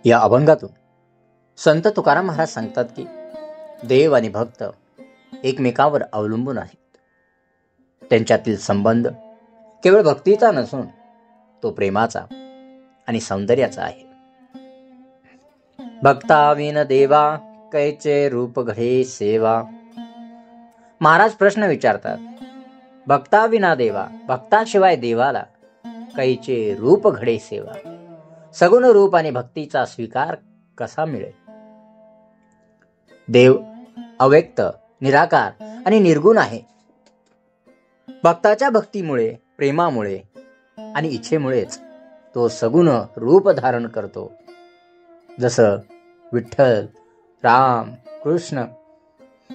या अभंगातून संत तुकाराम महाराज सांगतात की देव आणि भक्त एकमेकावर अवलंबून आहेत. त्यांच्यातील संबंध केवळ भक्तीचा नसून तो प्रेमाचा आणि सौंदर्याचा आहे. भक्ताविन देवा कैचे रूप घडे सेवा. महाराज प्रश्न विचारतात, भक्ताविना देवा, भक्ताशिवाय देवाला कैचे रूप घडे सेवा. सगुण रूप आणि भक्तीचा स्वीकार कसा मिळेल? देव अव्यक्त, निराकार आणि निर्गुण आहे. भक्ताच्या भक्तीमुळे, प्रेमामुळे आणि इच्छेमुळेच तो सगुण रूप धारण करतो. जसं विठ्ठल, राम, कृष्ण.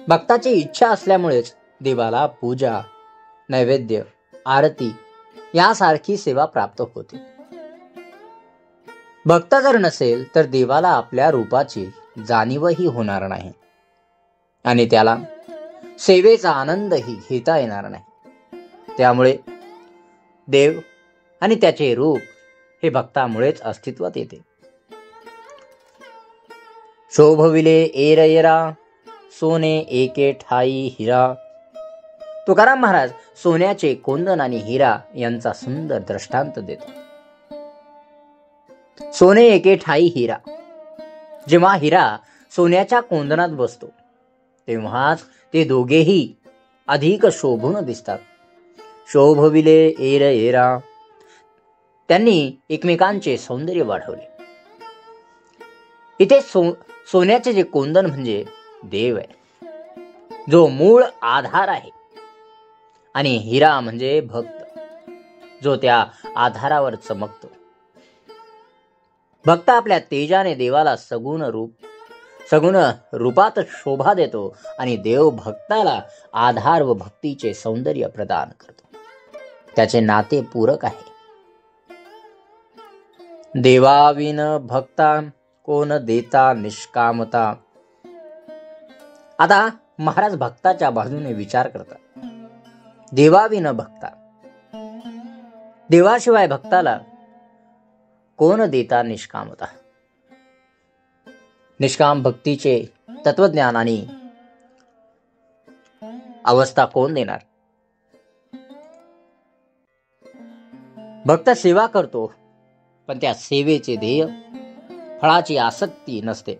भक्ताची इच्छा असल्यामुळेच देवाला पूजा, नैवेद्य, आरती यासारखी सेवा प्राप्त होते. भक्त जर नसेल तर देवाला आपल्या रूपाची जाणीवही होणार नाही आणि त्याला सेवेचा आनंदही घेता येणार नाही. त्यामुळे देव आणि त्याचे रूप हे भक्तामुळेच अस्तित्वात येते. शोभविले एर येरा, सोने एके ठाई हिरा. तुकाराम महाराज सोन्याचे कोंदण आणि हिरा यांचा सुंदर दृष्टांत देतो. सोने एके ठाई हिरा. जेव्हा हिरा सोन्याच्या कोंदणात बसतो तेव्हाच ते दोघेही अधिक शोभून दिसतात. शोभविले एर येरा. त्यांनी एकमेकांचे सौंदर्य वाढवले. इथे सोन्याचे जे कोंदण म्हणजे देव आहे, जो मूळ आधार आहे, आणि हिरा म्हणजे भक्त, जो त्या आधारावर चमकतो. भक्त आपल्या तेजाने देवाला सगुण रूपात शोभा देतो आणि देव भक्ताला आधार व भक्तीचे सौंदर्य प्रदान करतो. त्याचे नाते पूरक आहे. देवाविन भक्ता कोण देता निष्कामता. आता महाराज भक्ताच्या बाजूने विचार करतात. देवाविन भक्ता, देवाशिवाय भक्ताला कोण देता निष्कामता. निष्काम भक्तीचे तत्वज्ञान आणि अवस्था कोण देणार? भक्त सेवा करतो, पण त्या सेवेचे ध्येय फळाची आसक्ती नसते.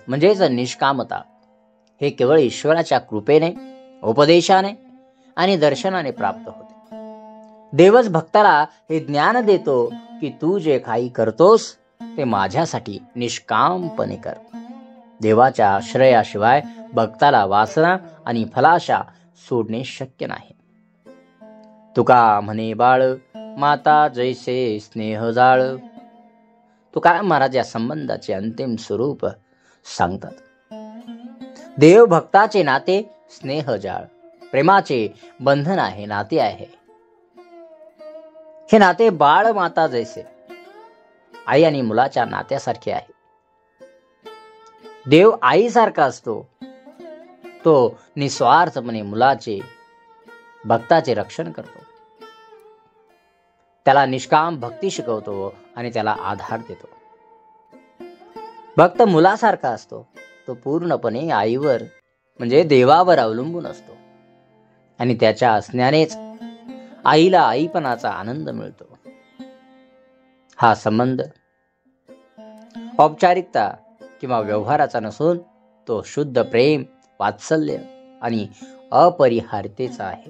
म्हणजेच निष्कामता हे केवळ ईश्वराच्या कृपेने, उपदेशाने आणि दर्शनाने प्राप्त होते. देवच भक्ताला हे ज्ञान देतो की तू जे काही करतोस ते माझ्यासाठी निष्कामपणे कर. देवाच्या आश्रयाशिवाय भक्ताला वासना आणि फलाशा सोडणे शक्य नाही. तुका म्हणे बाळ, माता जैसे स्नेह जाळ. तुकाराम महाराज या संबंधाचे अंतिम स्वरूप सांगतात. देव भक्ताचे नाते स्नेह जाळ, प्रेमाचे बंधन आहे, नाते आहे. हे नाते बाळ माता जैसे, आई आणि मुलाच्या नात्यासारखे आहे. देव आईसारखा असतो. तो निस्वार्थपणे मुलाचे, भक्ताचे रक्षण करतो. त्याला निष्काम भक्ती शिकवतो आणि त्याला आधार देतो. भक्त मुलासारखा असतो. तो पूर्णपणे आईवर म्हणजे देवावर अवलंबून असतो आणि त्याच्या असण्यानेच आईला आईपणाचा आनंद मिळतो. हा संबंध औपचारिकता किंवा व्यवहाराचा नसून तो शुद्ध प्रेम, वात्सल्य आणि अपरिहार्यतेचा आहे.